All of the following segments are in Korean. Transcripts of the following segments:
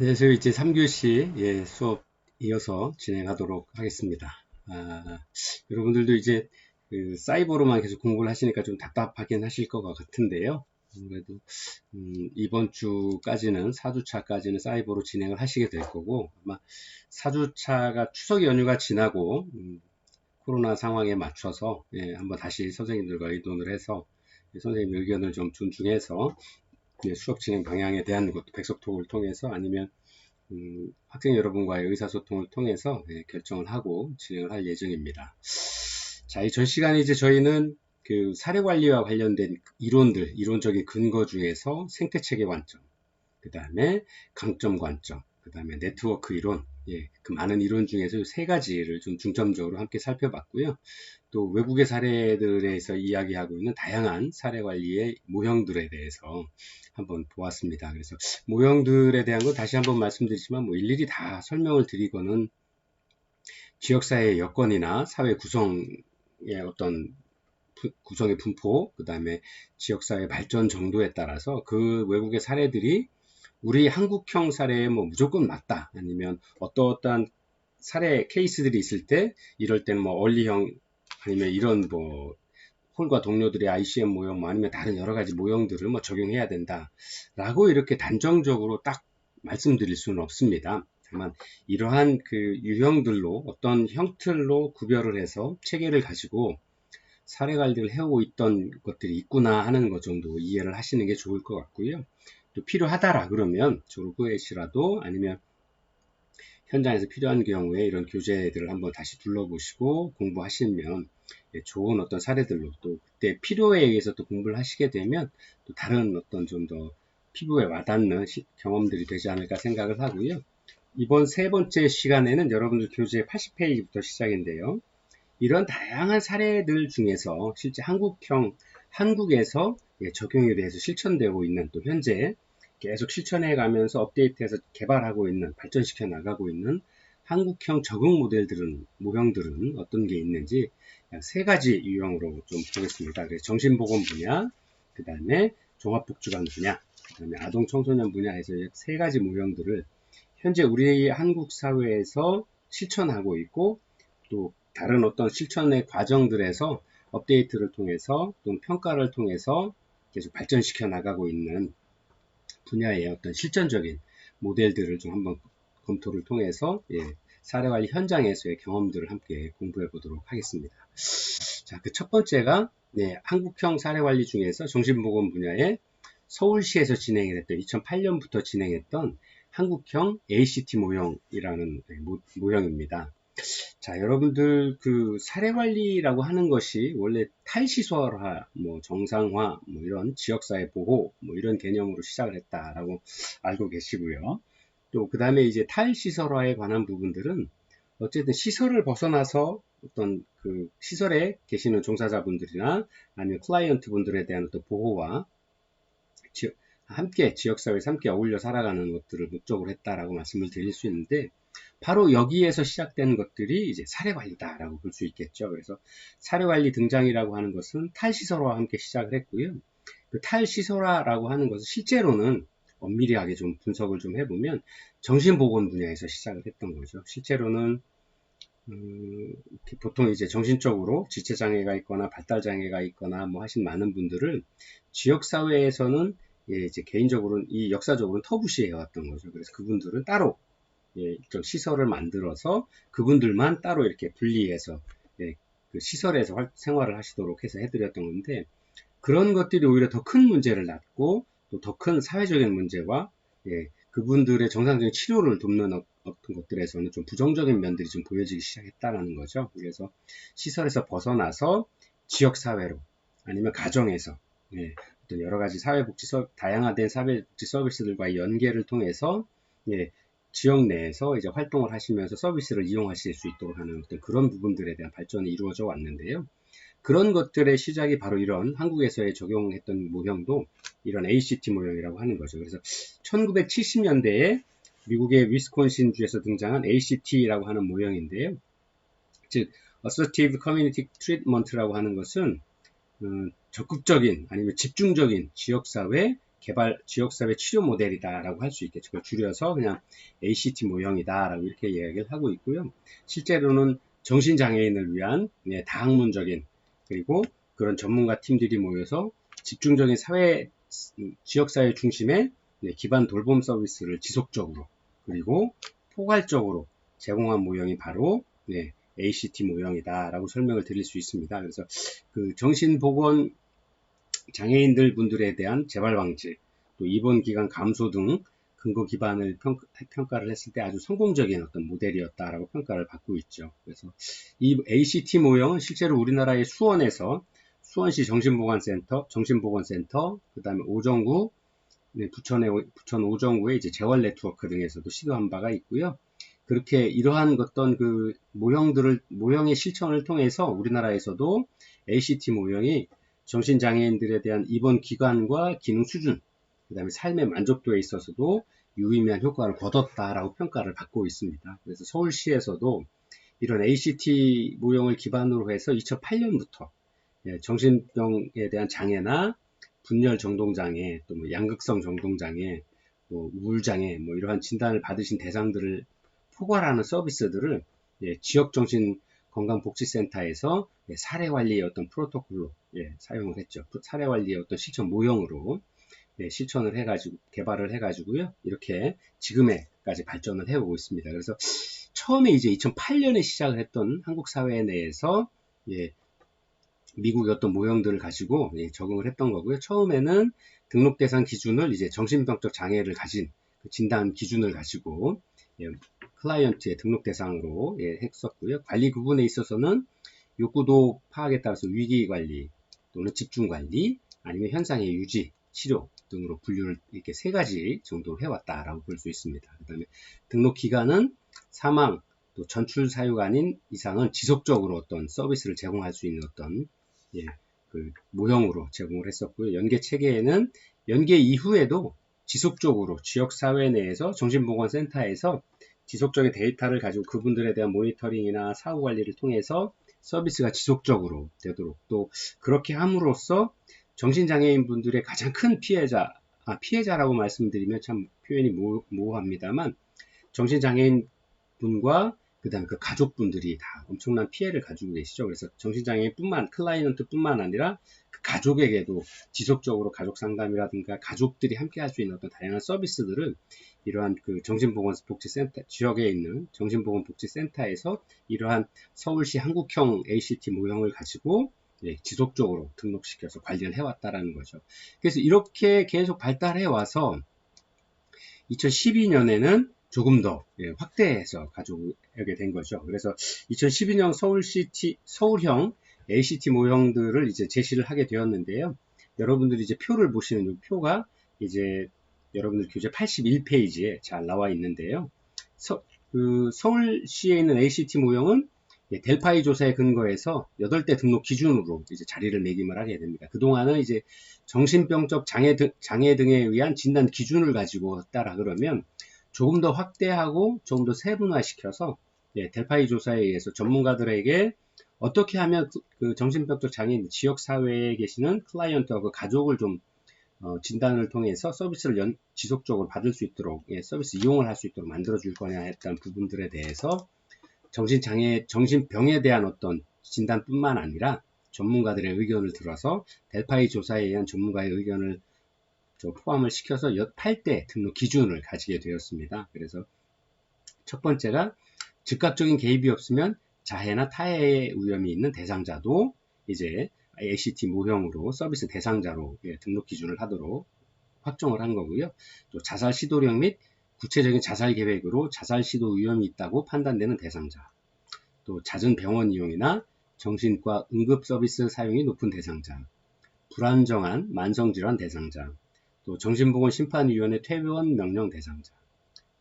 네, 저희 이제 3교시 수업 이어서 진행하도록 하겠습니다. 여러분들도 이제 그 사이버로만 계속 공부를 하시니까 좀 답답하긴 하실 것 같은데요. 아무래도 이번 주까지는 4주차까지는 사이버로 진행을 하시게 될 거고, 아마 4주차가 추석 연휴가 지나고 코로나 상황에 맞춰서 한번 다시 선생님들과 의논을 해서 선생님 의견을 좀 존중해서 수업 진행 방향에 대한 것도 백석톡을 통해서 아니면 학생 여러분과의 의사소통을 통해서 결정을 하고 진행을 할 예정입니다. 자, 이 전 시간에 이제 저희는 그 사례 관리와 관련된 이론들, 이론적인 근거 중에서 생태체계 관점, 그 다음에 강점 관점, 그 다음에 네트워크 이론, 그 많은 이론 중에서 세 가지를 좀 중점적으로 함께 살펴봤고요. 또 외국의 사례들에서 이야기하고 있는 다양한 사례 관리의 모형들에 대해서 한번 보았습니다. 그래서 모형들에 대한 건 다시 한번 말씀드리지만 뭐 일일이 다 설명을 드리고는 지역사회의 여건이나 사회 구성의 어떤 구성의 분포, 그 다음에 지역사회 발전 정도에 따라서 그 외국의 사례들이 우리 한국형 사례에 뭐 무조건 맞다. 아니면 어떠한 사례 케이스들이 있을 때 이럴 때는 뭐 얼리형 아니면 이런 뭐 홀과 동료들의 ICM 모형 뭐 아니면 다른 여러 가지 모형들을 뭐 적용해야 된다라고 이렇게 단정적으로 딱 말씀드릴 수는 없습니다. 다만 이러한 그 유형들로 어떤 형틀로 구별을 해서 체계를 가지고 사례 관리를 해오고 있던 것들이 있구나 하는 것 정도 이해를 하시는 게 좋을 것 같고요. 또 필요하다라 그러면 졸업후에시라도 아니면 현장에서 필요한 경우에 이런 교재들을 한번 다시 둘러보시고 공부하시면 좋은 어떤 사례들로 또 그때 필요에 의해서 또 공부를 하시게 되면 또 다른 어떤 좀 더 피부에 와닿는 경험들이 되지 않을까 생각을 하고요. 이번 세 번째 시간에는 여러분들 교재 80페이지부터 시작인데요. 이런 다양한 사례들 중에서 실제 한국에서 적용에 대해서 실천되고 있는 또 현재 계속 실천해 가면서 업데이트해서 개발하고 있는, 발전시켜 나가고 있는 한국형 적응 모형들은 어떤 게 있는지 약 세 가지 유형으로 좀 보겠습니다. 그래서 정신보건 분야, 그 다음에 종합복지관 분야, 그 다음에 아동 청소년 분야에서 세 가지 모형들을 현재 우리 한국 사회에서 실천하고 있고 또 다른 어떤 실천의 과정들에서 업데이트를 통해서 또는 평가를 통해서 계속 발전시켜 나가고 있는 분야의 어떤 실전적인 모델들을 좀 한번 검토를 통해서 사례관리 현장에서의 경험들을 함께 공부해 보도록 하겠습니다. 자, 그 첫 번째가 한국형 사례관리 중에서 정신보건 분야에 서울시에서 진행을 했던 2008년부터 진행했던 한국형 ACT 모형이라는 모형입니다. 자, 여러분들 그 사례 관리라고 하는 것이 원래 탈시설화, 뭐 정상화, 뭐 이런 지역사회 보호, 뭐 이런 개념으로 시작을 했다라고 알고 계시고요. 또 그 다음에 이제 탈시설화에 관한 부분들은 어쨌든 시설을 벗어나서 어떤 그 시설에 계시는 종사자분들이나 아니면 클라이언트 분들에 대한 어떤 보호와 함께 지역사회에서 함께 어울려 살아가는 것들을 목적으로 했다라고 말씀을 드릴 수 있는데 바로 여기에서 시작된 것들이 이제 사례관리다라고 볼 수 있겠죠. 그래서 사례관리 등장이라고 하는 것은 탈시설화와 함께 시작을 했고요. 그 탈시설화라고 하는 것은 실제로는 엄밀하게 좀 분석을 좀 해보면 정신보건 분야에서 시작을 했던 거죠. 실제로는 보통 이제 정신적으로 지체장애가 있거나 발달장애가 있거나 뭐 하신 많은 분들을 지역사회에서는 이제 개인적으로는 이 역사적으로는 터부시해 왔던 거죠. 그래서 그분들은 따로 좀 시설을 만들어서 그분들만 따로 이렇게 분리해서 그 시설에서 생활을 하시도록 해서 해드렸던 건데 그런 것들이 오히려 더 큰 문제를 낳고 또 더 큰 사회적인 문제와 그분들의 정상적인 치료를 돕는 어떤 것들에서는 좀 부정적인 면들이 좀 보여지기 시작했다는 거죠. 그래서 시설에서 벗어나서 지역사회로 아니면 가정에서 어떤 여러 가지 다양화된 사회복지 서비스들과의 연계를 통해서 지역 내에서 이제 활동을 하시면서 서비스를 이용하실 수 있도록 하는 어떤 그런 부분들에 대한 발전이 이루어져 왔는데요. 그런 것들의 시작이 바로 이런 한국에서의 적용했던 모형도 이런 ACT 모형이라고 하는 거죠. 그래서 1970년대에 미국의 위스콘신주에서 등장한 ACT라고 하는 모형인데요. 즉, Assertive Community Treatment라고 하는 것은 적극적인 아니면 집중적인 지역사회 개발 지역사회 치료 모델이다라고 할 수 있겠죠. 그걸 줄여서 그냥 ACT 모형이다라고 이렇게 이야기를 하고 있고요. 실제로는 정신장애인을 위한 다학문적인 그리고 그런 전문가 팀들이 모여서 집중적인 지역사회 중심의 기반 돌봄 서비스를 지속적으로 그리고 포괄적으로 제공한 모형이 바로 ACT 모형이다라고 설명을 드릴 수 있습니다. 그래서 그 정신보건 장애인들 분들에 대한 재발 방지, 또 입원 기간 감소 등 근거 기반을 평가를 했을 때 아주 성공적인 어떤 모델이었다라고 평가를 받고 있죠. 그래서 이 ACT 모형은 실제로 우리나라의 수원에서 수원시 정신보건센터, 그 다음에 오정구, 부천 오정구의 이제 재활 네트워크 등에서도 시도한 바가 있고요. 그렇게 이러한 어떤 그 모형의 실천을 통해서 우리나라에서도 ACT 모형이 정신장애인들에 대한 입원 기간과 기능 수준, 그 다음에 삶의 만족도에 있어서도 유의미한 효과를 거뒀다라고 평가를 받고 있습니다. 그래서 서울시에서도 이런 ACT 모형을 기반으로 해서 2008년부터 정신병에 대한 장애나 분열 정동장애, 또 뭐 양극성 정동장애, 뭐 우울장애, 뭐 이러한 진단을 받으신 대상들을 포괄하는 서비스들을 지역정신건강복지센터에서 사례관리의 어떤 프로토콜로 사용을 했죠. 사례관리의 어떤 실천 모형으로 실천을 해가지고 개발을 해가지고요. 이렇게 지금에까지 발전을 해오고 있습니다. 그래서 처음에 이제 2008년에 시작을 했던 한국 사회 내에서 미국의 어떤 모형들을 가지고 적응을 했던 거고요. 처음에는 등록 대상 기준을 이제 정신병적 장애를 가진 그 진단 기준을 가지고 클라이언트의 등록 대상으로 했었고요. 관리 부분에 있어서는 욕구도 파악에 따라서 위기 관리 또는 집중 관리 아니면 현상의 유지, 치료 등으로 분류를 이렇게 세 가지 정도로 해왔다라고 볼 수 있습니다. 그 다음에 등록 기간은 사망 또 전출 사유가 아닌 이상은 지속적으로 어떤 서비스를 제공할 수 있는 어떤 그 모형으로 제공을 했었고요. 연계 체계에는 연계 이후에도 지속적으로 지역사회 내에서 정신보건센터에서 지속적인 데이터를 가지고 그분들에 대한 모니터링이나 사후관리를 통해서 서비스가 지속적으로 되도록 또 그렇게 함으로써 정신장애인 분들의 가장 큰 피해자라고 말씀드리면 참 표현이 모호합니다만 정신장애인 분과 그 다음에 그 가족분들이 다 엄청난 피해를 가지고 계시죠. 그래서 정신장애인 클라이언트 뿐만 아니라 그 가족에게도 지속적으로 가족 상담이라든가 가족들이 함께 할 수 있는 어떤 다양한 서비스들을 이러한 그 정신보건복지센터, 지역에 있는 정신보건복지센터에서 이러한 서울시 한국형 ACT 모형을 가지고 지속적으로 등록시켜서 관리를 해왔다라는 거죠. 그래서 이렇게 계속 발달해 와서 2012년에는 조금 더 확대해서 가져오게 된 거죠. 그래서 2012년 서울형 ACT 모형들을 이제 제시를 하게 되었는데요. 여러분들이 이제 표를 보시는 이 표가 이제 여러분들 교재 81페이지에 잘 나와 있는데요. 서울시에 있는 ACT 모형은 델파이 조사에 근거해서 8대 등록 기준으로 이제 자리를 매김을 하게 됩니다. 그동안은 이제 정신병적 장애 등에 의한 진단 기준을 가지고 따라 그러면 조금 더 확대하고 조금 더 세분화시켜서 델파이 조사에 의해서 전문가들에게 어떻게 하면 그 정신병적 장애인 지역사회에 계시는 클라이언트와 그 가족을 좀 진단을 통해서 서비스를 지속적으로 받을 수 있도록 서비스 이용을 할 수 있도록 만들어줄 거냐 했던 부분들에 대해서 정신병에 대한 어떤 진단뿐만 아니라 전문가들의 의견을 들어서 델파이 조사에 의한 전문가의 의견을 포함을 시켜서 8대 등록 기준을 가지게 되었습니다. 그래서 첫 번째가 즉각적인 개입이 없으면 자해나 타해의 위험이 있는 대상자도 이제 ACT 모형으로 서비스 대상자로 등록 기준을 하도록 확정을 한 거고요. 또 자살 시도력 및 구체적인 자살 계획으로 자살 시도 위험이 있다고 판단되는 대상자, 또 잦은 병원 이용이나 정신과 응급 서비스 사용이 높은 대상자, 불안정한 만성질환 대상자, 또 정신보건심판위원회 퇴원 명령 대상자,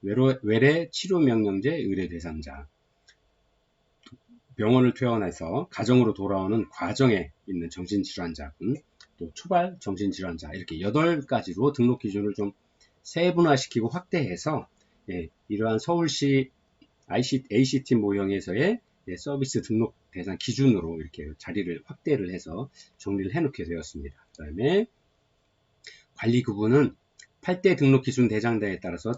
외래 치료명령제 의뢰 대상자, 병원을 퇴원해서 가정으로 돌아오는 과정에 있는 정신질환자분, 또 초발 정신질환자 이렇게 8가지로 등록 기준을 좀 세분화시키고 확대해서 이러한 서울시 ACT 모형에서의 서비스 등록 대상 기준으로 이렇게 자리를 확대를 해서 정리를 해놓게 되었습니다. 그 다음에 관리 구분은 8대 등록 기준 대상자에 따라서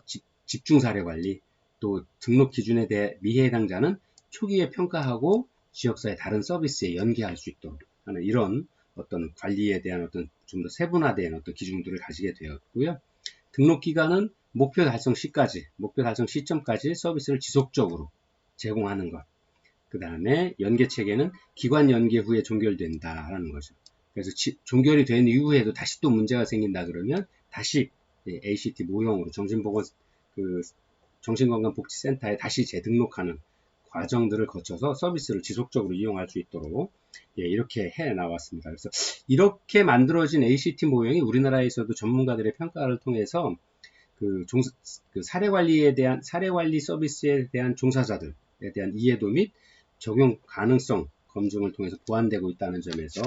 집중 사례 관리, 또 등록 기준에 대해 미해당자는 초기에 평가하고 지역사회 다른 서비스에 연계할 수 있도록 하는 이런 어떤 관리에 대한 어떤 좀 더 세분화된 어떤 기준들을 가지게 되었고요. 등록 기간은 목표 달성 시점까지 서비스를 지속적으로 제공하는 것. 그 다음에 연계 체계는 기관 연계 후에 종결된다라는 거죠. 그래서 종결이 된 이후에도 다시 또 문제가 생긴다 그러면 다시 ACT 모형으로 정신건강복지센터에 다시 재등록하는 과정들을 거쳐서 서비스를 지속적으로 이용할 수 있도록 이렇게 해 나왔습니다. 그래서 이렇게 만들어진 ACT 모형이 우리나라에서도 전문가들의 평가를 통해서 그 사례관리 서비스에 대한 종사자들에 대한 이해도 및 적용 가능성 검증을 통해서 보완되고 있다는 점에서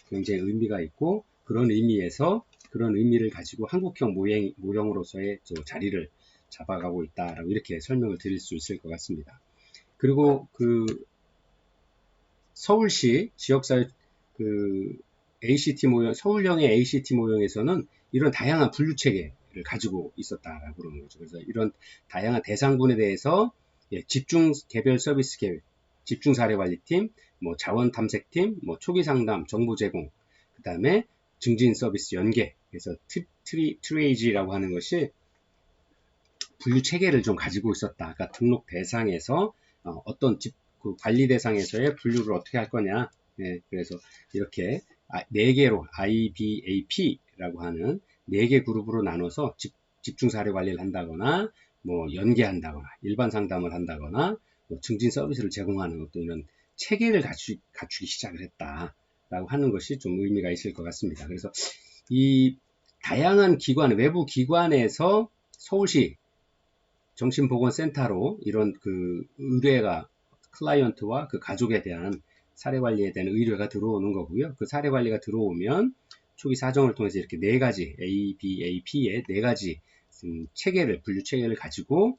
굉장히 의미가 있고, 그런 의미를 가지고 한국형 모형으로서의 자리를 잡아가고 있다라고 이렇게 설명을 드릴 수 있을 것 같습니다. 그리고 서울시 지역사회 ACT 모형, 서울형의 ACT 모형에서는 이런 다양한 분류 체계를 가지고 있었다라고 그러는 거죠. 그래서 이런 다양한 대상군에 대해서 집중 개별 서비스 계획, 집중 사례 관리팀, 자원 탐색팀, 초기 상담, 정보 제공, 그 다음에 증진 서비스 연계, 그래서 트레이지라고 하는 것이 분류 체계를 좀 가지고 있었다. 그러니까 등록 대상에서 어떤 관리 대상에서의 분류를 어떻게 할 거냐. 그래서 이렇게 4개로 IBAP라고 하는 4개 그룹으로 나눠서 집중 사례 관리를 한다거나, 연계한다거나, 일반 상담을 한다거나, 증진 서비스를 제공하는 어떤 이런 체계를 갖추기 시작을 했다라고 하는 것이 좀 의미가 있을 것 같습니다. 그래서 이 다양한 외부 기관에서 서울시 정신보건센터로 이런 의뢰가 클라이언트와 그 가족에 대한 사례 관리에 대한 의뢰가 들어오는 거고요. 그 사례 관리가 들어오면 초기 사정을 통해서 이렇게 4가지 ABAP의 4가지 분류 체계를 가지고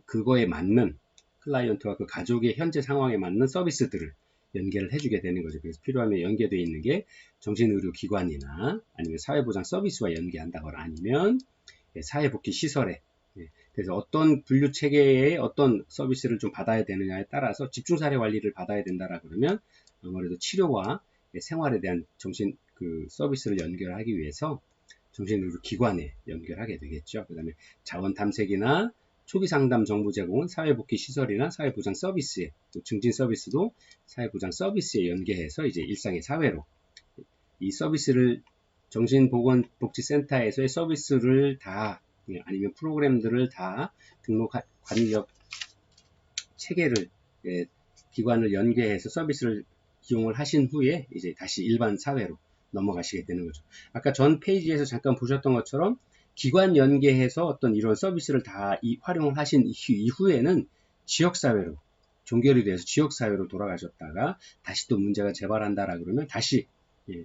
그거에 맞는 클라이언트와 그 가족의 현재 상황에 맞는 서비스들을 연계를 해주게 되는 거죠. 그래서 필요하면 연계되어 있는 게 정신의료기관이나 아니면 사회보장 서비스와 연계한다거나 아니면 사회복지 시설에, 그래서 어떤 분류 체계에 어떤 서비스를 좀 받아야 되느냐에 따라서 집중사례 관리를 받아야 된다라 그러면 아무래도 치료와 생활에 대한 서비스를 연결하기 위해서 정신의료기관에 연결하게 되겠죠. 그 다음에 자원 탐색이나 초기 상담 정보 제공은 사회복지 시설이나 사회보장 서비스에, 또 증진 서비스도 사회보장 서비스에 연계해서 이제 일상의 사회로 이 서비스를 정신보건복지센터에서의 서비스를 다 아니면 프로그램들을 다 관리력 체계를 기관을 연계해서 서비스를 이용을 하신 후에 이제 다시 일반 사회로 넘어가시게 되는 거죠. 아까 전 페이지에서 잠깐 보셨던 것처럼 기관 연계해서 어떤 이런 서비스를 다 활용을 하신 이후에는 지역사회로 종결이 돼서 지역사회로 돌아가셨다가 다시 또 문제가 재발한다라 그러면 다시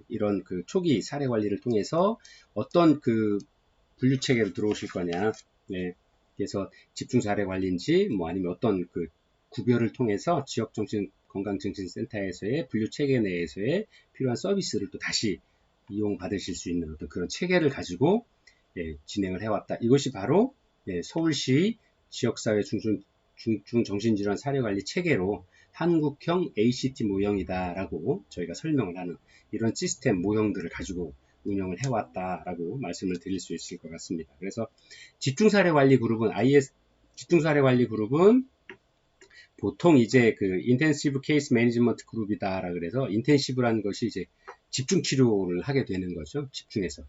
이런 초기 사례 관리를 통해서 어떤 분류 체계로 들어오실 거냐. 그래서 집중 사례 관리인지 아니면 어떤 구별을 통해서 지역 정신건강증진센터에서의 분류 체계 내에서의 필요한 서비스를 또 다시 이용받으실 수 있는 어떤 그런 체계를 가지고 진행을 해왔다. 이것이 바로 서울시 지역사회 중증 정신질환 사례관리 체계로 한국형 ACT 모형이다라고 저희가 설명을 하는 이런 시스템 모형들을 가지고 운영을 해왔다라고 말씀을 드릴 수 있을 것 같습니다. 그래서 집중사례관리 그룹은 집중사례관리 그룹은 보통 이제 인텐시브 케이스 매니지먼트 그룹이다라 그래서 인텐시브라는 것이 이제 집중 치료를 하게 되는 거죠. 집중해서.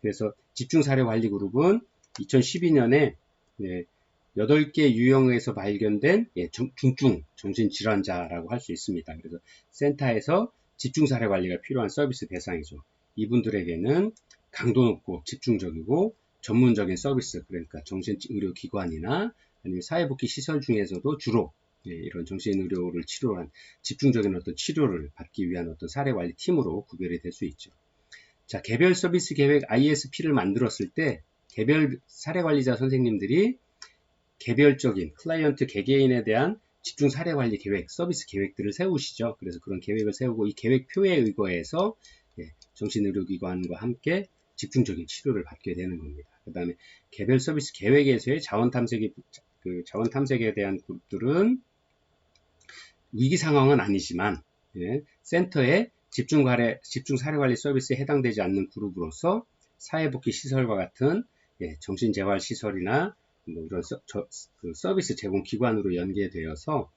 그래서 집중사례관리 그룹은 2012년에 8개 유형에서 발견된 중증 정신질환자라고 할 수 있습니다. 그래서 센터에서 집중사례 관리가 필요한 서비스 대상이죠. 이분들에게는 강도 높고 집중적이고 전문적인 서비스, 그러니까 정신의료기관이나 아니면 사회복지 시설 중에서도 주로 이런 정신의료를 치료한 집중적인 어떤 치료를 받기 위한 어떤 사례관리 팀으로 구별이 될 수 있죠. 자, 개별 서비스 계획 ISP를 만들었을 때 개별 사례관리자 선생님들이 개별적인 클라이언트 개개인에 대한 집중 사례관리 계획, 서비스 계획들을 세우시죠. 그래서 그런 계획을 세우고 이 계획표에 의거해서 정신의료기관과 함께 집중적인 치료를 받게 되는 겁니다. 그 다음에 개별 서비스 계획에서의 자원 탐색에 대한 그룹들은 위기 상황은 아니지만 센터의 집중 사례 관리 서비스에 해당되지 않는 그룹으로서 사회복지 시설과 같은 정신재활 시설이나 뭐 이런 서비스 제공 기관으로 연계되어서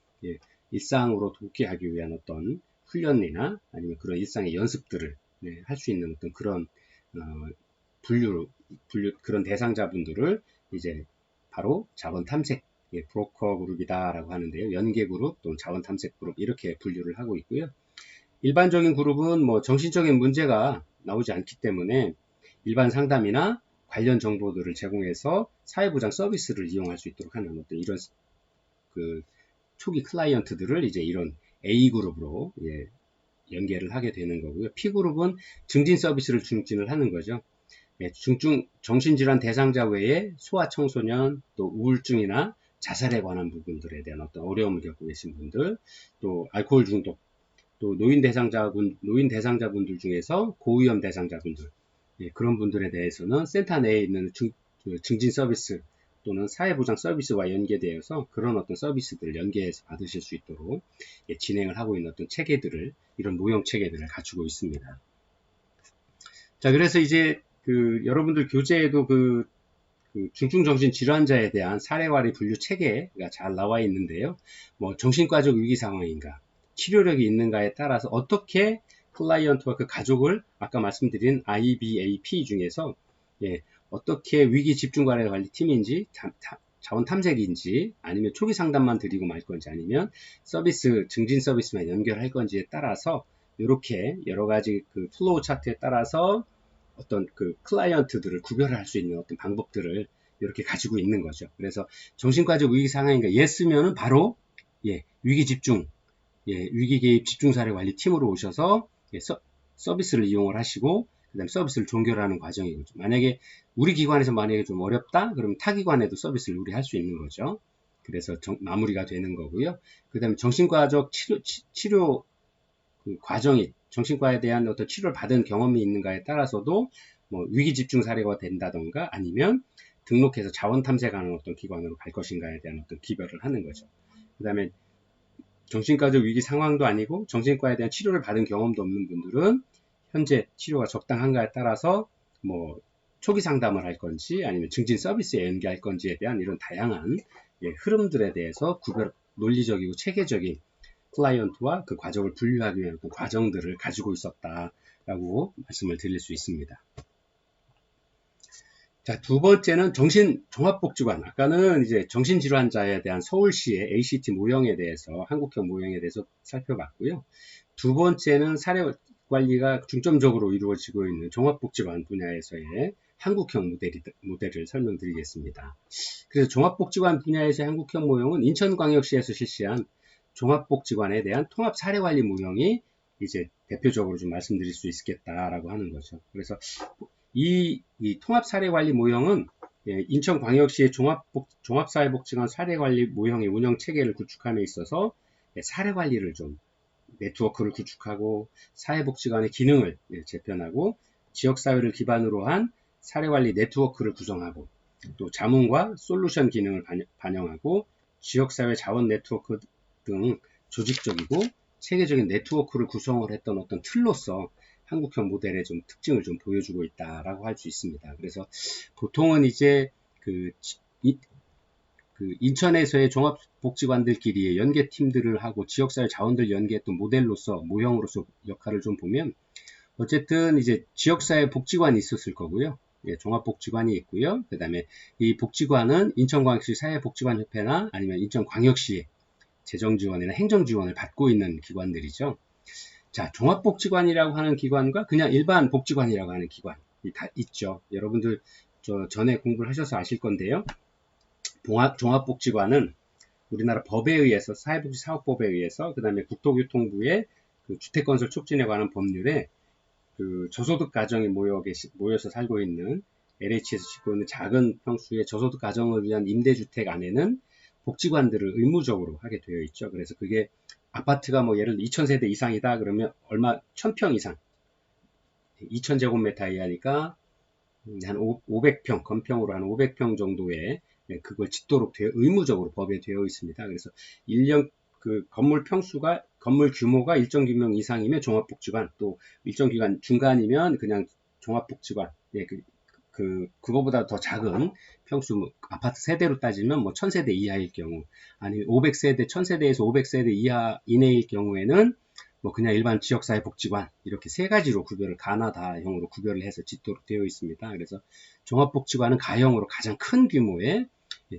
일상으로 돕기하기 위한 어떤 훈련이나 아니면 그런 일상의 연습들을 할 수 있는 어떤 그런 분류 그런 대상자분들을 이제 바로 자원 탐색 브로커 그룹이다라고 하는데요. 연계 그룹 또는 자원 탐색 그룹 이렇게 분류를 하고 있고요. 일반적인 그룹은 뭐 정신적인 문제가 나오지 않기 때문에 일반 상담이나 관련 정보들을 제공해서 사회보장 서비스를 이용할 수 있도록 하는 어떤 이런 초기 클라이언트들을 이제 이런 A그룹으로 연계를 하게 되는 거고요. P그룹은 증진 서비스를 증진을 하는 거죠. 정신질환 대상자 외에 소아청소년, 또 우울증이나 자살에 관한 부분들에 대한 어떤 어려움을 겪고 계신 분들, 또 알코올 중독, 또 노인 대상자분들 중에서 고위험 대상자분들, 그런 분들에 대해서는 센터 내에 있는 증진 서비스 또는 사회보장 서비스와 연계되어서 그런 어떤 서비스들을 연계해서 받으실 수 있도록 진행을 하고 있는 어떤 체계들을, 이런 모형 체계들을 갖추고 있습니다. 자, 그래서 이제 여러분들 교재에도 중증정신 질환자에 대한 사례관리 분류 체계가 잘 나와 있는데요. 뭐 정신과적 위기 상황인가, 치료력이 있는가에 따라서 어떻게 클라이언트와 그 가족을 아까 말씀드린 IBAP 중에서 어떻게 위기 집중관리 팀인지 자원 탐색인지 아니면 초기 상담만 드리고 말 건지 아니면 서비스 증진 서비스만 연결할 건지에 따라서 이렇게 여러 가지 플로우 차트에 따라서 어떤 클라이언트들을 구별할 수 있는 어떤 방법들을 이렇게 가지고 있는 거죠. 그래서 정신과적 위기 상황인가 예스면은 바로 위기 집중 위기 개입 집중 사례 관리 팀으로 오셔서 서비스를 이용을 하시고 그다음 서비스를 종결하는 과정이거든요. 만약에 우리 기관에서 만약에 좀 어렵다 그러면 타 기관에도 서비스를 우리 할 수 있는 거죠. 그래서 마무리가 되는 거고요. 그다음에 정신과적 치료 과정이 정신과에 대한 어떤 치료를 받은 경험이 있는가에 따라서도 뭐 위기 집중 사례가 된다던가 아니면 등록해서 자원 탐색하는 어떤 기관으로 갈 것인가에 대한 어떤 기별을 하는 거죠. 그다음에 정신과적 위기 상황도 아니고 정신과에 대한 치료를 받은 경험도 없는 분들은 현재 치료가 적당한가에 따라서 뭐 초기 상담을 할 건지 아니면 증진 서비스에 연계할 건지에 대한 이런 다양한 흐름들에 대해서 논리적이고 체계적인 클라이언트와 그 과정을 분류하기 위한 어떤 과정들을 가지고 있었다라고 말씀을 드릴 수 있습니다. 자, 두 번째는 종합복지관. 아까는 이제 정신질환자에 대한 서울시의 ACT 모형에 대해서, 한국형 모형에 대해서 살펴봤고요. 두 번째는 사례 관리가 중점적으로 이루어지고 있는 종합복지관 분야에서의 한국형 모델을 설명드리겠습니다. 그래서 종합복지관 분야에서의 한국형 모형은 인천광역시에서 실시한 종합복지관에 대한 통합 사례관리 모형이 이제 대표적으로 좀 말씀드릴 수 있겠다라고 하는 거죠. 그래서 이 통합 사례관리 모형은 인천광역시의 종합사회복지관 사례관리 모형의 운영 체계를 구축함에 있어서 사례관리를 좀 네트워크를 구축하고 사회복지관의 기능을 재편하고 지역사회를 기반으로 한 사례관리 네트워크를 구성하고 또 자문과 솔루션 기능을 반영하고 지역사회 자원 네트워크 등 조직적이고 체계적인 네트워크를 구성을 했던 어떤 틀로서 한국형 모델의 좀 특징을 좀 보여주고 있다라고 할 수 있습니다. 그래서 보통은 이제 인천에서의 종합복지관들끼리의 연계팀들을 하고 지역사회 자원들 연계했던 모델로서 모형으로서 역할을 좀 보면 어쨌든 이제 지역사회 복지관이 있었을 거고요. 종합복지관이 있고요. 그 다음에 이 복지관은 인천광역시 사회복지관협회나 아니면 인천광역시의 재정지원이나 행정지원을 받고 있는 기관들이죠. 자, 종합복지관이라고 하는 기관과 그냥 일반 복지관이라고 하는 기관이 다 있죠. 여러분들 전에 공부를 하셔서 아실 건데요. 종합복지관은 우리나라 법에 의해서 사회복지사업법에 의해서 그 다음에 국토교통부의 주택건설 촉진에 관한 법률에 저소득 가정이 모여서 살고 있는 LH에서 짓고 있는 작은 평수의 저소득 가정을 위한 임대주택 안에는 복지관들을 의무적으로 하게 되어 있죠. 그래서 그게 아파트가 뭐 예를 들어 2000세대 이상이다 그러면 1000평 이상 2000제곱미터 이하니까 한 500평, 건평으로 한 500평 정도의 그걸 짓도록 의무적으로 법에 되어 있습니다. 그래서 1년 그 건물 평수가 건물 규모가 일정 규모 이상이면 종합복지관, 또 일정 기간 중간이면 그냥 종합복지관, 예, 그거보다 더 작은 평수, 뭐 아파트 세대로 따지면 뭐 1000세대 이하일 경우, 아니면 500세대, 1000세대에서 500세대 이하 이내일 경우에는 뭐 그냥 일반 지역사회복지관, 이렇게 세 가지로 구별을, 가나다형으로 구별을 해서 짓도록 되어 있습니다. 그래서 종합복지관은 가형으로 가장 큰 규모의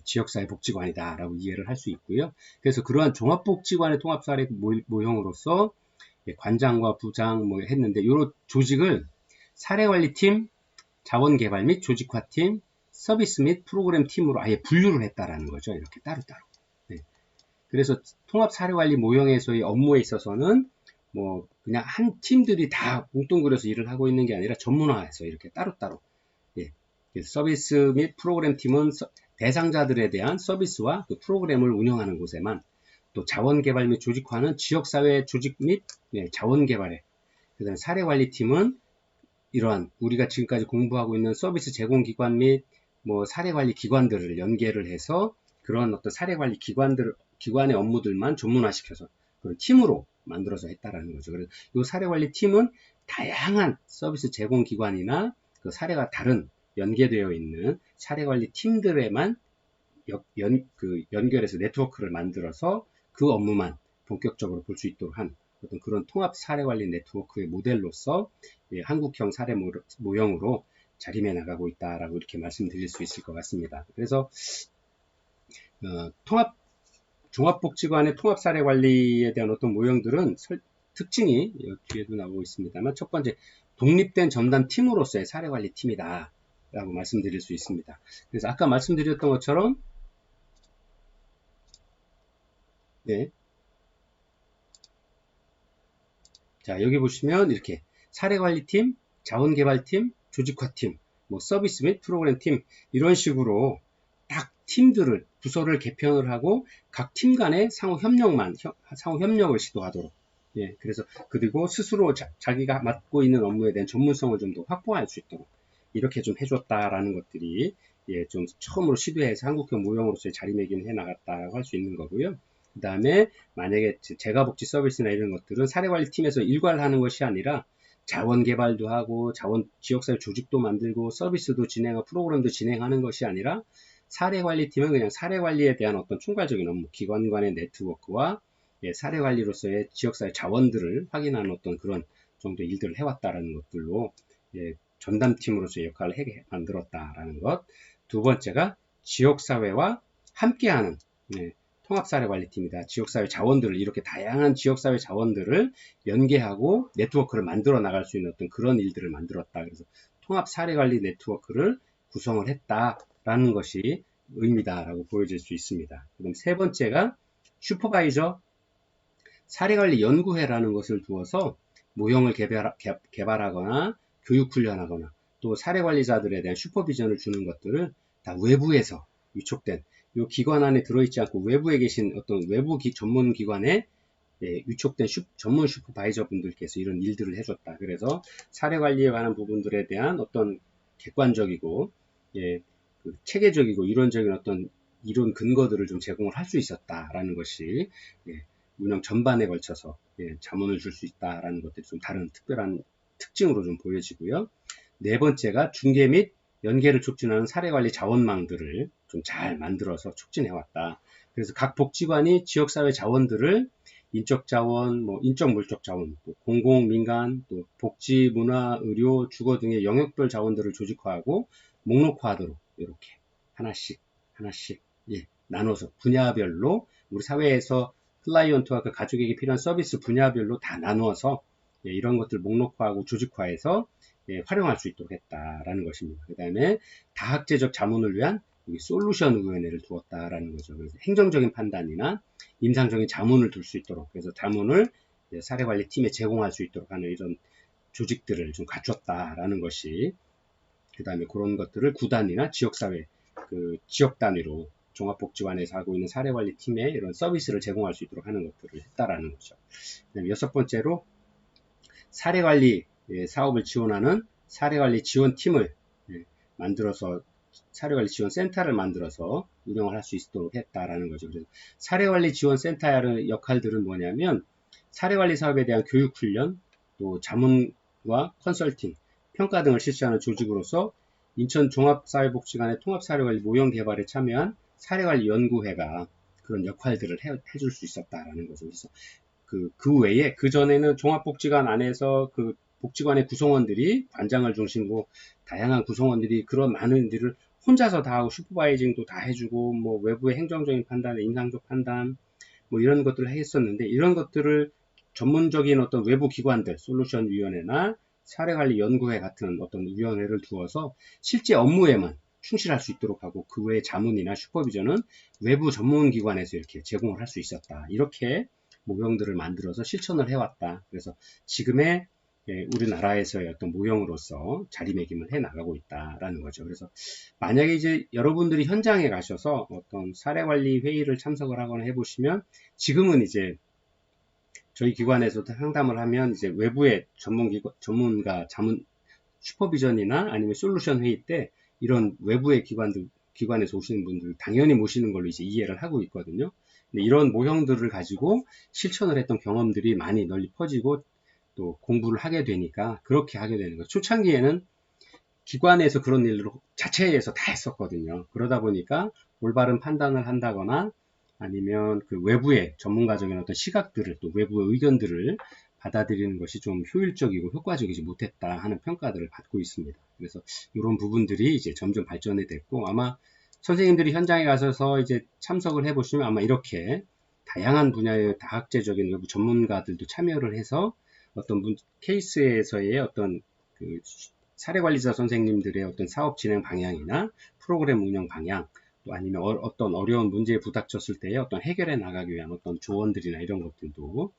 지역사회복지관이다 라고 이해를 할 수 있고요. 그래서 그러한 종합복지관의 통합사례 모형으로서 관장과 부장 뭐 했는데, 이런 조직을 사례관리팀, 자원개발 및 조직화팀, 서비스 및 프로그램 팀으로 아예 분류를 했다라는 거죠. 이렇게 따로따로. 네. 그래서 통합사례관리 모형에서의 업무에 있어서는 뭐 그냥 한 팀들이 다 뭉뚱그려서 일을 하고 있는 게 아니라 전문화해서 이렇게 따로따로, 예. 서비스 및 프로그램 팀은 대상자들에 대한 서비스와 그 프로그램을 운영하는 곳에만, 또 자원개발 및 조직화는 지역사회 조직 및 자원개발에, 그 다음에 사례관리팀은 이러한 우리가 지금까지 공부하고 있는 서비스 제공기관 및 뭐 사례관리 기관들을 연계를 해서 그런 어떤 사례관리 기관의 업무들만 전문화시켜서 그런 팀으로 만들어서 했다라는 거죠. 그래서 이 사례관리 팀은 다양한 서비스 제공기관이나 그 사례가 다른 연계되어 있는 사례관리 팀들에만 연결해서 네트워크를 만들어서 그 업무만 본격적으로 볼 수 있도록 한 어떤 그런 통합 사례관리 네트워크의 모델로서 한국형 사례 모형으로 자리매 나가고 있다라고 이렇게 말씀드릴 수 있을 것 같습니다. 그래서 종합복지관의 통합 사례 관리에 대한 어떤 모형들은 특징이 뒤에도 나오고 있습니다만, 첫 번째, 독립된 전담팀으로서의 사례 관리 팀이다 라고 말씀드릴 수 있습니다. 그래서 아까 말씀드렸던 것처럼, 네. 자, 여기 보시면 이렇게 사례관리팀, 자원개발팀, 조직화팀, 뭐 서비스 및 프로그램팀, 이런 식으로 딱 팀들을, 부서를 개편을 하고 각 팀 간의 상호 협력을 시도하도록, 예, 그래서 그리고 스스로 자기가 맡고 있는 업무에 대한 전문성을 좀 더 확보할 수 있도록 이렇게 좀 해줬다라는 것들이, 예, 좀 처음으로 시도해서 한국형 모형으로서의 자리매김을 해나갔다고 할 수 있는 거고요. 그 다음에 만약에 재가복지 서비스나 이런 것들은 사례관리팀에서 일괄 하는 것이 아니라 자원개발도 하고 지역사회 조직도 만들고 서비스도 진행하고 프로그램도 진행하는 것이 아니라, 사례관리팀은 그냥 사례관리에 대한 어떤 총괄적인 업무, 기관 간의 네트워크와 사례관리로서의 지역사회 자원들을 확인하는 어떤 그런 정도 일들을 해왔다라는 것들로 전담팀으로서의 역할을 만들었다라는 것. 두 번째가 지역사회와 함께하는 통합사례관리팀이다. 지역사회 자원들을, 이렇게 다양한 지역사회 자원들을 연계하고 네트워크를 만들어 나갈 수 있는 어떤 그런 일들을 만들었다. 그래서 통합사례관리 네트워크를 구성을 했다라는 것이 의미다라고 보여질 수 있습니다. 그럼 세 번째가 슈퍼바이저 사례관리 연구회라는 것을 두어서 모형을 개발하거나 교육훈련하거나 또 사례관리자들에 대한 슈퍼비전을 주는 것들을 다 외부에서 위촉된, 이 기관 안에 들어있지 않고 외부에 계신 어떤 외부 전문 기관에 위촉된 전문 슈퍼바이저 분들께서 이런 일들을 해줬다. 그래서 사례관리에 관한 부분들에 대한 어떤 객관적이고 체계적이고 이론적인 어떤 이론 근거들을 좀 제공을 할 수 있었다라는 것이 운영 전반에 걸쳐서 자문을 줄 수 있다라는 것들이 좀 다른 특별한 특징으로 좀 보여지고요. 네 번째가 중개 및 연계를 촉진하는 사례관리 자원망들을 좀 잘 만들어서 촉진해왔다. 그래서 각 복지관이 지역사회 자원들을 인적 자원, 인적 물적 자원, 또 공공, 민간, 또 복지, 문화, 의료, 주거 등의 영역별 자원들을 조직화하고 목록화하도록 이렇게 하나씩 나눠서 분야별로 우리 사회에서 클라이언트와 그 가족에게 필요한 서비스 분야별로 다 나누어서 이런 것들 목록화하고 조직화해서 활용할 수 있도록 했다라는 것입니다. 그 다음에 다학제적 자문을 위한 솔루션 위원회를 두었다라는 거죠. 그래서 행정적인 판단이나 임상적인 자문을 둘 수 있도록, 그래서 자문을 사례관리팀에 제공할 수 있도록 하는 이런 조직들을 좀 갖췄다라는 것이, 그 다음에 그런 것들을 구단이나 지역사회, 지역 단위로 종합복지관에서 하고 있는 사례관리팀에 이런 서비스를 제공할 수 있도록 하는 것들을 했다라는 거죠. 그다음에 여섯 번째로 사례관리 사업을 지원하는 사례관리 지원팀을 만들어서 사례관리 지원 센터를 만들어서 운영을 할 수 있도록 했다라는 거죠. 그래서 사례관리 지원 센터의 역할들은 뭐냐면 사례관리 사업에 대한 교육 훈련, 또 자문과 컨설팅, 평가 등을 실시하는 조직으로서 인천 종합사회복지관의 통합사례관리 모형 개발에 참여한 사례관리 연구회가 그런 역할들을 해줄 수 있었다라는 거죠. 그래서 그 외에 그전에는 종합복지관 안에서 그 복지관의 구성원들이 관장을 중심으로 다양한 구성원들이 그런 많은 일을 혼자서 다 하고 슈퍼바이징도 다 해주고 뭐 외부의 행정적인 판단, 인상적 판단 뭐 이런 것들을 했었는데 이런 것들을 전문적인 어떤 외부 기관들, 솔루션 위원회나 사례관리연구회 같은 어떤 위원회를 두어서 실제 업무에만 충실할 수 있도록 하고 그 외에 자문이나 슈퍼비전은 외부 전문기관에서 이렇게 제공을 할 수 있었다. 이렇게 모형들을 만들어서 실천을 해왔다. 그래서 지금의 우리나라에서의 어떤 모형으로서 자리매김을 해 나가고 있다라는 거죠. 그래서 만약에 이제 여러분들이 현장에 가셔서 어떤 사례관리 회의를 참석을 하거나 해보시면 지금은 이제 저희 기관에서도 상담을 하면 이제 외부의 전문가 자문 슈퍼비전이나 아니면 솔루션 회의 때 이런 외부의 기관에서 오시는 분들 당연히 모시는 걸로 이제 이해를 하고 있거든요. 근데 이런 모형들을 가지고 실천을 했던 경험들이 많이 널리 퍼지고 또 공부를 하게 되니까 그렇게 하게 되는 거죠. 초창기에는 기관에서 그런 일을 자체에서 다 했었거든요. 그러다 보니까 올바른 판단을 한다거나 아니면 그 외부의 전문가적인 어떤 시각들을 또 외부의 의견들을 받아들이는 것이 좀 효율적이고 효과적이지 못했다 하는 평가들을 받고 있습니다. 그래서 이런 부분들이 이제 점점 발전이 됐고 아마 선생님들이 현장에 가셔서 이제 참석을 해보시면 아마 이렇게 다양한 분야의 다학제적인 외부 전문가들도 참여를 해서 어떤 케이스에서의 어떤 그 사례관리자 선생님들의 어떤 사업 진행 방향이나 프로그램 운영 방향 또 아니면 어떤 어려운 문제에 부닥쳤을 때의 어떤 해결해 나가기 위한 어떤 조언들이나 이런 것들도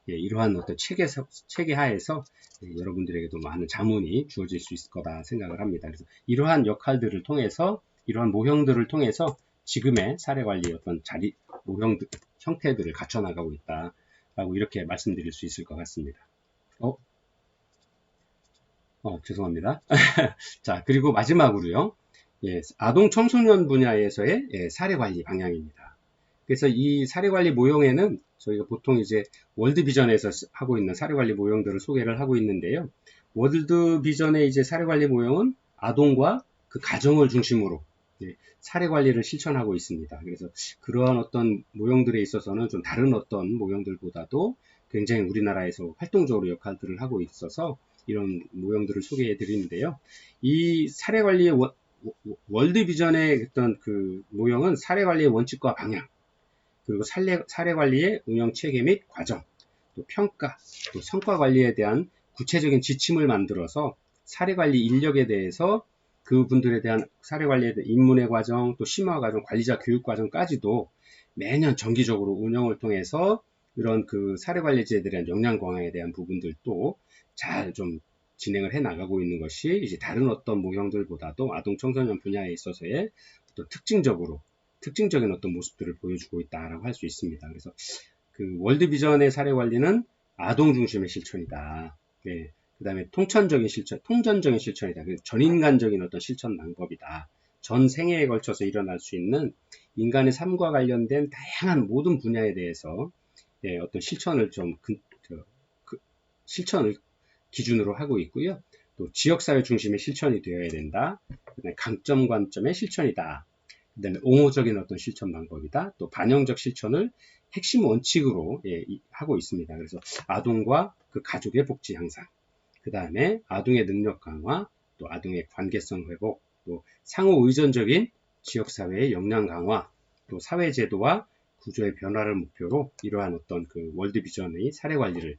이러한 어떤 체계 하에서 여러분들에게도 많은 자문이 주어질 수 있을 거다 생각을 합니다. 그래서 이러한 역할들을 통해서 이러한 모형들을 통해서 지금의 사례관리 어떤 모형 형태들을 갖춰 나가고 있다라고 이렇게 말씀드릴 수 있을 것 같습니다. 죄송합니다. 자, 그리고 마지막으로요. 아동 청소년 분야에서의 사례관리 방향입니다. 그래서 이 사례관리 모형에는 저희가 보통 이제 월드비전에서 하고 있는 사례관리 모형들을 소개를 하고 있는데요. 월드비전의 이제 사례관리 모형은 아동과 그 가정을 중심으로 사례관리를 실천하고 있습니다. 그래서 그러한 어떤 모형들에 있어서는 좀 다른 어떤 모형들보다도 굉장히 우리나라에서 활동적으로 역할들을 하고 있어서 이런 모형들을 소개해 드리는데요. 이 사례관리의 월드비전의 어떤 그 모형은 사례관리의 원칙과 방향, 그리고 사례관리의 운영체계 및 과정, 또 평가, 또 성과관리에 대한 구체적인 지침을 만들어서 사례관리 인력에 대해서 그분들에 대한 사례관리에 대한 입문의 과정, 또 심화 과정, 관리자 교육 과정까지도 매년 정기적으로 운영을 통해서 이런 그 사례관리자에 대한 역량 강화에 대한 부분들도 잘 좀 진행을 해 나가고 있는 것이 이제 다른 어떤 모형들보다도 아동 청소년 분야에 있어서의 어떤 특징적인 어떤 모습들을 보여주고 있다라고 할 수 있습니다. 그래서 그 월드비전의 사례관리는 아동 중심의 실천이다. 그 다음에 통전적인 실천이다. 전인간적인 어떤 실천 방법이다. 전 생애에 걸쳐서 일어날 수 있는 인간의 삶과 관련된 다양한 모든 분야에 대해서 어떤 실천을 실천을 기준으로 하고 있고요. 또 지역사회 중심의 실천이 되어야 된다. 그다음에 강점 관점의 실천이다. 그다음에 옹호적인 어떤 실천 방법이다. 또 반영적 실천을 핵심 원칙으로 하고 있습니다. 그래서 아동과 그 가족의 복지 향상, 그 다음에 아동의 능력 강화, 또 아동의 관계성 회복, 또 상호 의존적인 지역사회의 역량 강화, 또 사회제도와 구조의 변화를 목표로 이러한 어떤 그 월드비전의 사례관리를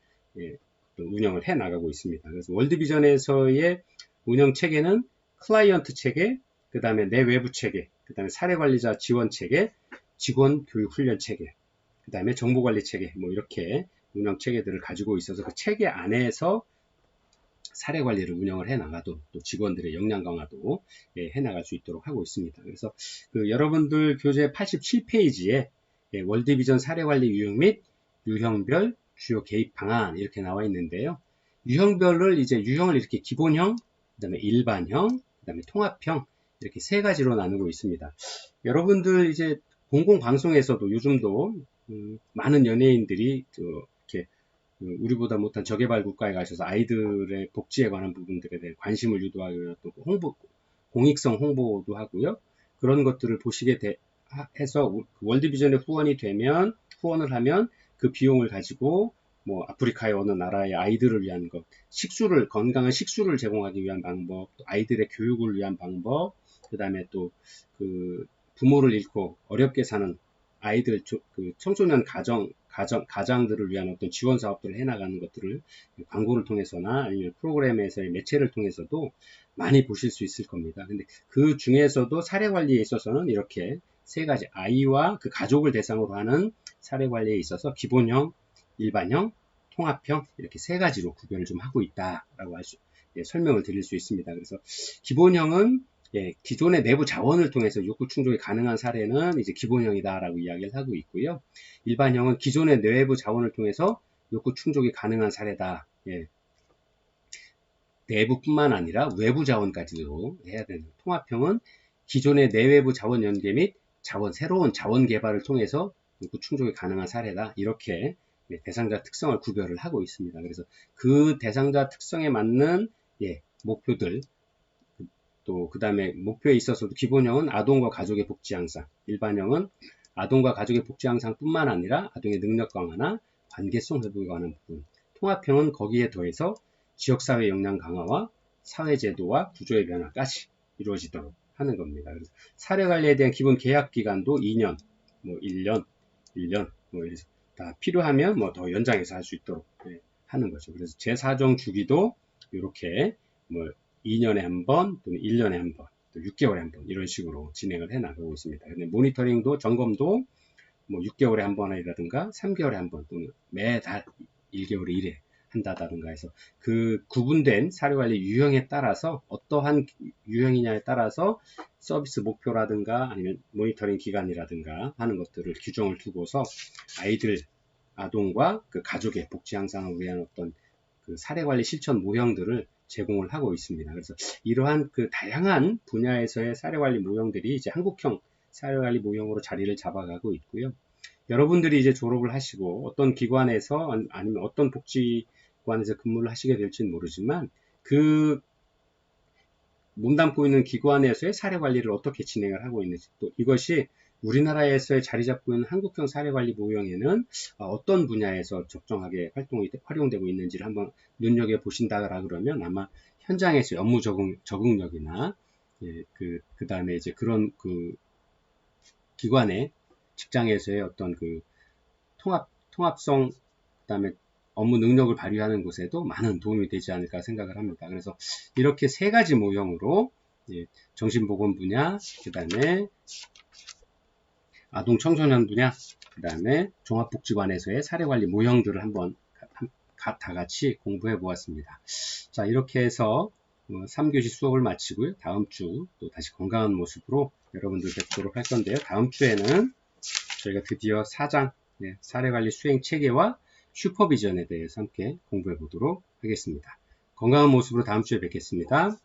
운영을 해 나가고 있습니다. 그래서 월드비전에서의 운영 체계는 클라이언트 체계, 그 다음에 내외부 체계, 그 다음에 사례관리자 지원 체계, 직원 교육 훈련 체계, 그 다음에 정보관리 체계, 뭐 이렇게 운영 체계들을 가지고 있어서 그 체계 안에서 사례관리를 운영을 해 나가도 또 직원들의 역량 강화도 해 나갈 수 있도록 하고 있습니다. 그래서 그 여러분들 교재 87페이지에 월드비전 사례관리 유형 및 유형별 주요 개입 방안 이렇게 나와 있는데요. 유형별을 유형을 이렇게 기본형, 그 다음에 일반형, 그 다음에 통합형 이렇게 세 가지로 나누고 있습니다. 여러분들 이제 공공방송에서도 요즘도 많은 연예인들이 이렇게 우리보다 못한 저개발 국가에 가셔서 아이들의 복지에 관한 부분들에 대해 관심을 유도하기 위한 또 공익성 홍보도 하고요. 그런 것들을 보시게 해서 월드비전에 후원을 하면 그 비용을 가지고 뭐 아프리카의 어느 나라의 아이들을 위한 것, 건강한 식수를 제공하기 위한 방법, 또 아이들의 교육을 위한 방법, 그 다음에 또 그 부모를 잃고 어렵게 사는 아이들, 그 청소년 가장들을 위한 어떤 지원 사업들을 해나가는 것들을 광고를 통해서나 아니면 프로그램에서의 매체를 통해서도 많이 보실 수 있을 겁니다. 근데 그 중에서도 사례 관리에 있어서는 이렇게 세 가지, 아이와 그 가족을 대상으로 하는 사례 관리에 있어서 기본형, 일반형, 통합형, 이렇게 세 가지로 구별을 좀 하고 있다라고 설명을 드릴 수 있습니다. 그래서 기본형은 기존의 내부 자원을 통해서 욕구 충족이 가능한 사례는 이제 기본형이다라고 이야기를 하고 있고요. 일반형은 기존의 내부 자원을 통해서 욕구 충족이 가능한 사례다. 내부뿐만 아니라 외부 자원까지도 해야 되는. 통합형은 기존의 내외부 자원 연계 및 새로운 자원 개발을 통해서 욕구 충족이 가능한 사례다. 이렇게 대상자 특성을 구별을 하고 있습니다. 그래서 그 대상자 특성에 맞는 목표들, 또 그 다음에 목표에 있어서도 기본형은 아동과 가족의 복지 향상, 일반형은 아동과 가족의 복지 향상뿐만 아니라 아동의 능력 강화나 관계성 회복에 관한 부분, 통합형은 거기에 더해서 지역사회 역량 강화와 사회제도와 구조의 변화까지 이루어지도록 하는 겁니다. 그래서 사례관리에 대한 기본 계약기간도 2년, 뭐 1년, 뭐 이래서 다 필요하면 뭐 더 연장해서 할 수 있도록 하는 거죠. 그래서 제4정 주기도 이렇게 뭐 2년에 한 번, 또는 1년에 한 번, 또 6개월에 한 번, 이런 식으로 진행을 해 나가고 있습니다. 근데 모니터링도, 점검도 뭐 6개월에 한 번이라든가, 3개월에 한 번, 또는 매달 1개월에 1회 한다든가 해서 그 구분된 사료관리 유형에 따라서 어떠한 유형이냐에 따라서 서비스 목표라든가 아니면 모니터링 기간이라든가 하는 것들을 규정을 두고서 아동과 그 가족의 복지 향상을 위한 어떤 그 사례관리 실천 모형들을 제공을 하고 있습니다. 그래서 이러한 그 다양한 분야에서의 사례관리 모형들이 이제 한국형 사례관리 모형으로 자리를 잡아가고 있고요. 여러분들이 이제 졸업을 하시고 어떤 기관에서 아니면 어떤 복지관에서 근무를 하시게 될지는 모르지만 그 몸담고 있는 기관에서의 사례관리를 어떻게 진행을 하고 있는지, 또 이것이 우리나라에서 자리 잡고 있는 한국형 사례관리 모형에는 어떤 분야에서 적정하게 활용되고 있는지를 한번 눈여겨보신다라 그러면 아마 현장에서 업무 적응력이나 그 다음에 이제 그런 그 기관의 직장에서의 어떤 그 통합성, 그 다음에 업무 능력을 발휘하는 곳에도 많은 도움이 되지 않을까 생각을 합니다. 그래서 이렇게 세 가지 모형으로 정신보건 분야, 그 다음에 아동 청소년 분야, 그 다음에 종합복지관에서의 사례관리 모형들을 한번 다 같이 공부해 보았습니다. 자, 이렇게 해서 3교시 수업을 마치고요. 다음 주 또 다시 건강한 모습으로 여러분들 뵙도록 할 건데요. 다음 주에는 저희가 드디어 4장 사례관리 수행 체계와 슈퍼비전에 대해서 함께 공부해 보도록 하겠습니다. 건강한 모습으로 다음 주에 뵙겠습니다.